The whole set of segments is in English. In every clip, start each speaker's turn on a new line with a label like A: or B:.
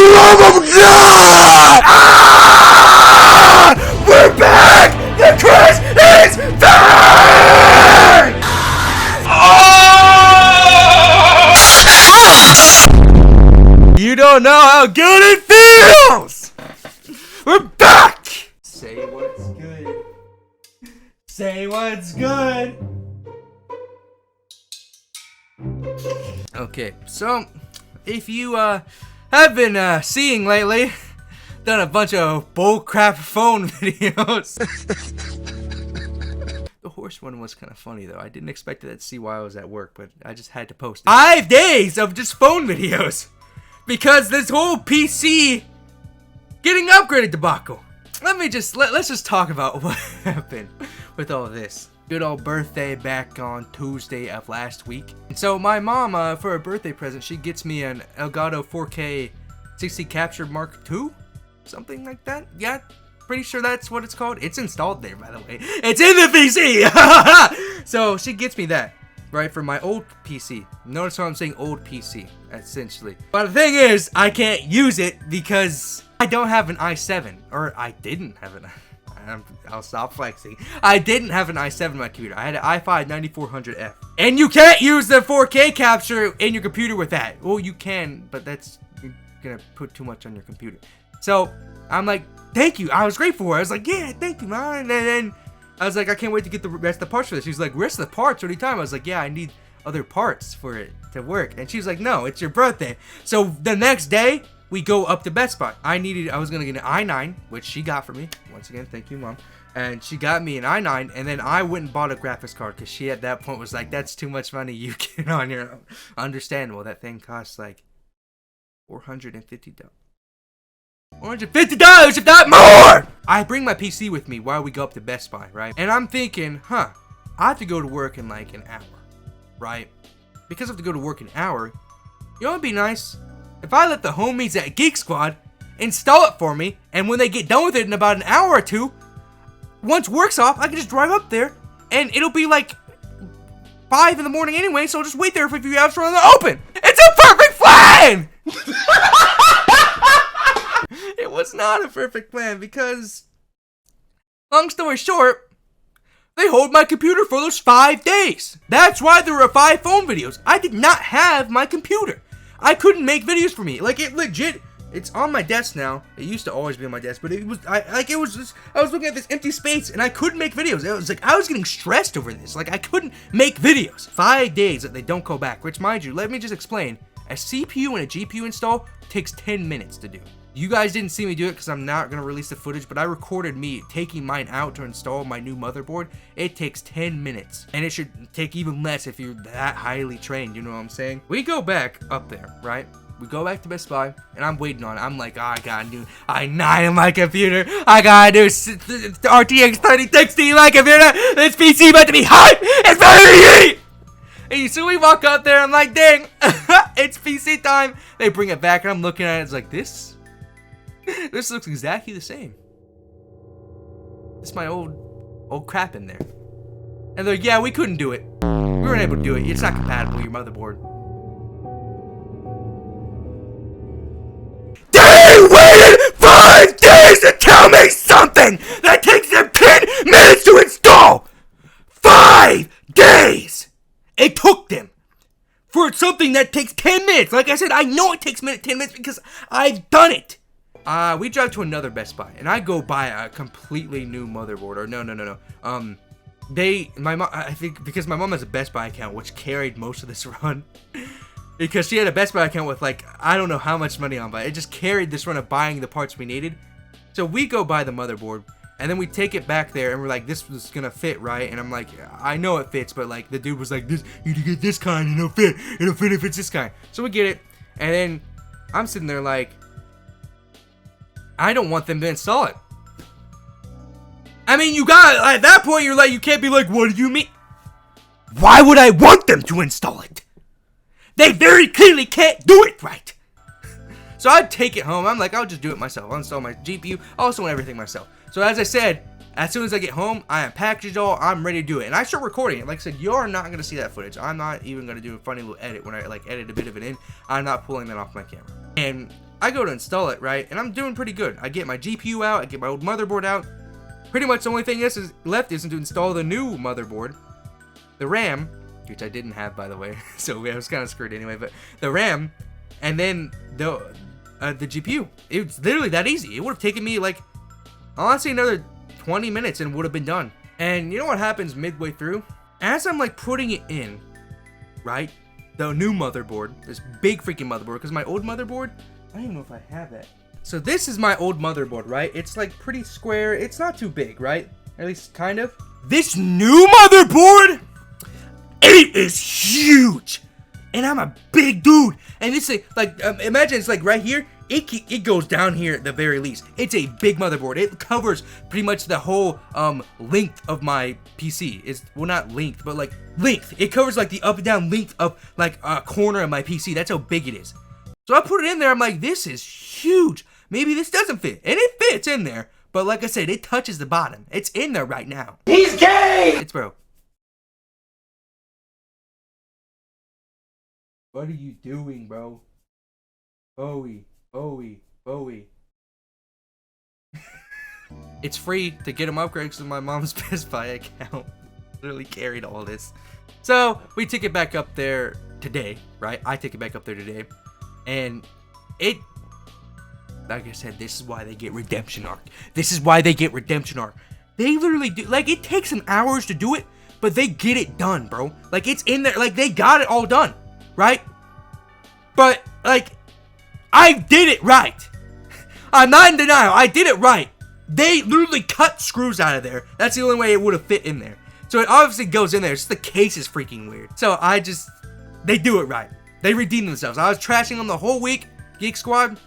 A: love of God! Ah! We're back! The crash is back! Oh! You don't know how good it feels! We're back! Say what's good. Say what's good. Okay, so if you have been seeing lately, done a bunch of bullcrap phone videos. The horse one was kind of funny though. I didn't expect to see why I was at work, but I just had to post it. 5 days of just phone videos because this whole PC getting upgraded debacle. Let's just talk about what happened with all this. Good old birthday back on Tuesday of last week. And so my mom, for a birthday present, she gets me an Elgato 4K 60 Capture Mark II? Something like that? Yeah, pretty sure that's what it's called. It's installed there, by the way. It's in the PC! So she gets me that, right, for my old PC. Notice how I'm saying old PC, essentially. But the thing is, I can't use it because I don't have an i7. Or I didn't have an I'll stop flexing. I didn't have an i7 in my computer. I had an i5 9400F. And you can't use the 4K capture in your computer with that. Well, you can, but you're gonna put too much on your computer. So, I'm like, thank you. I was grateful for it. I was like, yeah, thank you, Mom. And then I was like, I can't wait to get the rest of the parts for this. She's like, rest of the parts? What are you talking about? I was like, yeah, I need other parts for it to work. And she was like, no, it's your birthday. So, the next day, we go up to Best Buy. I was gonna get an i9, which she got for me. Once again, thank you, Mom. And she got me an i9, and then I went and bought a graphics card because she at that point was like, that's too much money, you get on your own. Understandable, that thing costs like $450. $450, if not more! I bring my PC with me while we go up to Best Buy, right? And I'm thinking, I have to go to work in like an hour, right? Because I have to go to work an hour, you know what'd be nice? If I let the homies at Geek Squad install it for me, and when they get done with it in about an hour or two, once work's off, I can just drive up there, and it'll be like 5 in the morning anyway, so I'll just wait there for a few hours for them to open. It's a perfect plan! It was not a perfect plan because, long story short, they hold my computer for those 5 days. That's why there were 5 phone videos. I did not have my computer. I couldn't make videos for me. Like, it legit, it's on my desk now. It used to always be on my desk, but I was looking at this empty space and I couldn't make videos. It was like, I was getting stressed over this. Like, I couldn't make videos. 5 days that they don't go back, which, mind you, let me just explain. A CPU and a GPU install takes 10 minutes to do. You guys didn't see me do it because I'm not going to release the footage, but I recorded me taking mine out to install my new motherboard. It takes 10 minutes, and it should take even less if you're that highly trained, you know what I'm saying? We go back up there, right? We go back to Best Buy, and I'm waiting on it. I'm like, oh, I gotta do i9 on my computer. I gotta do RTX 3060 on my computer. This PC about to be hot. It's about to heat. And so we walk up there, I'm like, dang, it's PC time. They bring it back, and I'm looking at it, it's like, this looks exactly the same. It's my old crap in there. And they're like, yeah, we couldn't do it. We weren't able to do it. It's not compatible with your motherboard. They waited 5 days to tell me something that takes them 10 minutes to install. 5 days. It took them for something that takes 10 minutes. Like I said, I know it takes 10 minutes because I've done it. We drive to another Best Buy, and I go buy a completely new motherboard. Or no. My mom, I think, because my mom has a Best Buy account, which carried most of this run. Because she had a Best Buy account with, like, I don't know how much money on, but it just carried this run of buying the parts we needed. So we go buy the motherboard, and then we take it back there, and we're like, this was gonna fit, right? And I'm like, I know it fits, but, like, the dude was like, you need to get this kind, and it'll fit if it's this kind. So we get it, and then I'm sitting there like, I don't want them to install it. I mean, at that point, you're like, you can't be like, what do you mean? Why would I want them to install it? They very clearly can't do it right. So I'd take it home. I'm like, I'll just do it myself. I'll install my GPU. I'll install everything myself. So as I said, as soon as I get home, I unpackage it all. I'm ready to do it. And I start recording it. Like I said, you're not going to see that footage. I'm not even going to do a funny little edit when I, like, edit a bit of it in. I'm not pulling that off my camera. And I go to install it, right? And I'm doing pretty good. I get my GPU out, I get my old motherboard out. Pretty much the only thing is left isn't to install the new motherboard. The RAM, which I didn't have, by the way, so I was kind of screwed anyway, but the RAM, and then the GPU. It's literally that easy. It would have taken me, like, honestly, another 20 minutes and would have been done. And you know what happens midway through? As I'm, like, putting it in, right, the new motherboard, this big freaking motherboard, because my old motherboard, I don't even know if I have that. So this is my old motherboard, right? It's, like, pretty square. It's not too big, right? At least, kind of. This new motherboard, it is huge. And I'm a big dude. And it's like imagine it's like right here. It goes down here at the very least. It's a big motherboard. It covers pretty much the whole length of my PC. It's, well, not length, but like length. It covers like the up and down length of like a corner of my PC. That's how big it is. So I put it in there. I'm like, this is huge. Maybe this doesn't fit. And it fits in there. But like I said, it touches the bottom. It's in there right now.
B: He's gay!
A: It's broke. What are you doing, bro? Bowie. It's free to get them upgrades to my mom's Best Buy account. Literally carried all this. So, we took it back up there today, right? I took it back up there today. And it, like I said, this is why they get redemption arc. This is why they get redemption arc. They literally do, like, it takes them hours to do it, but they get it done, bro. Like, it's in there, like, they got it all done. Right? But, like, I did it right. I'm not in denial. I did it right. They literally cut screws out of there. That's the only way it would have fit in there. So it obviously goes in there. It's just the case is freaking weird. So they do it right. They redeem themselves. I was trashing them the whole week. Geek Squad,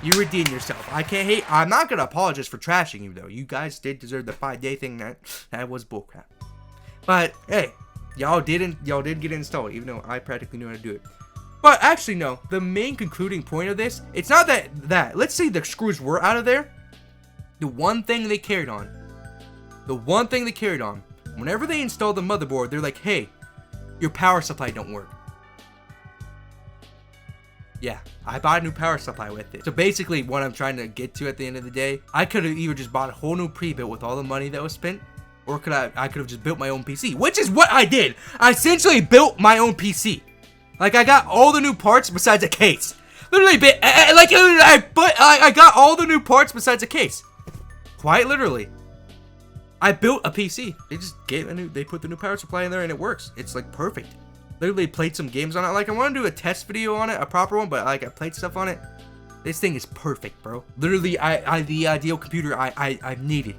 A: you redeemed yourself. I can't hate. I'm not going to apologize for trashing you, though. You guys did deserve the 5-day thing. That was bullcrap. But, hey. Y'all did get it installed, even though I practically knew how to do it. But actually, no. The main concluding point of this, it's not that. Let's say the screws were out of there. The one thing they carried on, whenever they installed the motherboard, they're like, hey, your power supply don't work. Yeah, I bought a new power supply with it. So basically, what I'm trying to get to at the end of the day, I could have either just bought a whole new pre-built with all the money that was spent, or I could have just built my own PC, which is what I did. I essentially built my own PC. Like, I got all the new parts besides a case. Literally, I got all the new parts besides a case. Quite literally. I built a PC. They put the new power supply in there and it works. It's like perfect. Literally played some games on it. Like, I want to do a test video on it, a proper one, but like I played stuff on it. This thing is perfect, bro. Literally, the ideal computer I've needed.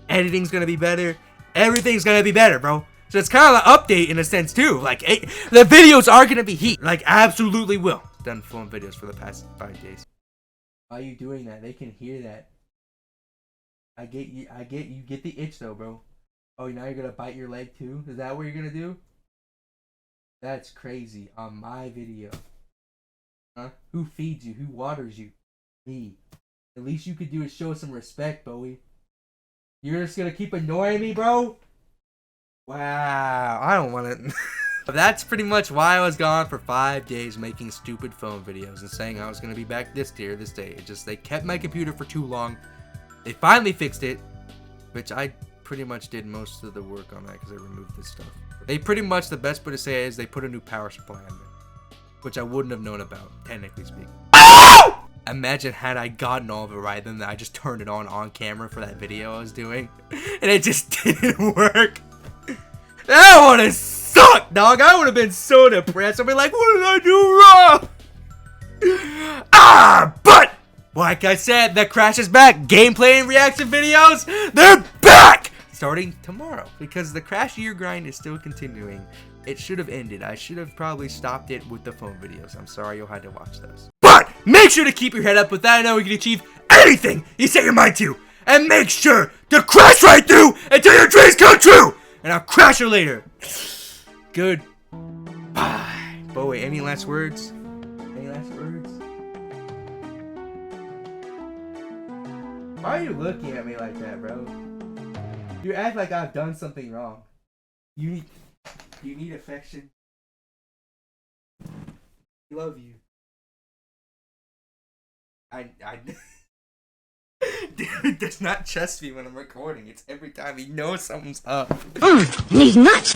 A: Editing's gonna be better. Everything's gonna be better, bro. So it's kind of an update in a sense too. Like, the videos are gonna be heat. Like, absolutely will. Done filming videos for the past 5 days. Why are you doing that? They can hear that. I get you get the itch though, bro. Oh, now you're gonna bite your leg too? Is that what you're gonna do? That's crazy. On my video. Huh? Who feeds you? Who waters you? Me. The least you could do is show some respect, Bowie. You're just gonna keep annoying me, bro? Wow, I don't want it. That's pretty much why I was gone for 5 days making stupid phone videos and saying I was gonna be back this day. It just, they kept my computer for too long. They finally fixed it, which I pretty much did most of the work on that because I removed this stuff. They pretty much, the best way to say it is they put a new power supply in there, which I wouldn't have known about, technically speaking. Imagine had I gotten all of it right, then I just turned it on camera for that video I was doing, and it just didn't work. That would have sucked, dog. I would have been so depressed. I'd be like, what did I do wrong? But like I said, the crash is back. Gameplay and reaction videos, they're back! Starting tomorrow, because the Crash Year grind is still continuing. It should have ended. I should have probably stopped it with the phone videos. I'm sorry you'll have to watch those. But make sure to keep your head up with that. I know you can achieve anything you set your mind to. And make sure to crash right through until your dreams come true. And I'll crash you later. Goodbye. Bowie, any last words? Any last words? Why are you looking at me like that, bro? You act like I've done something wrong. You need affection. I love you. I Dude does not trust me when I'm recording. It's every time he knows something's up.
B: These nuts!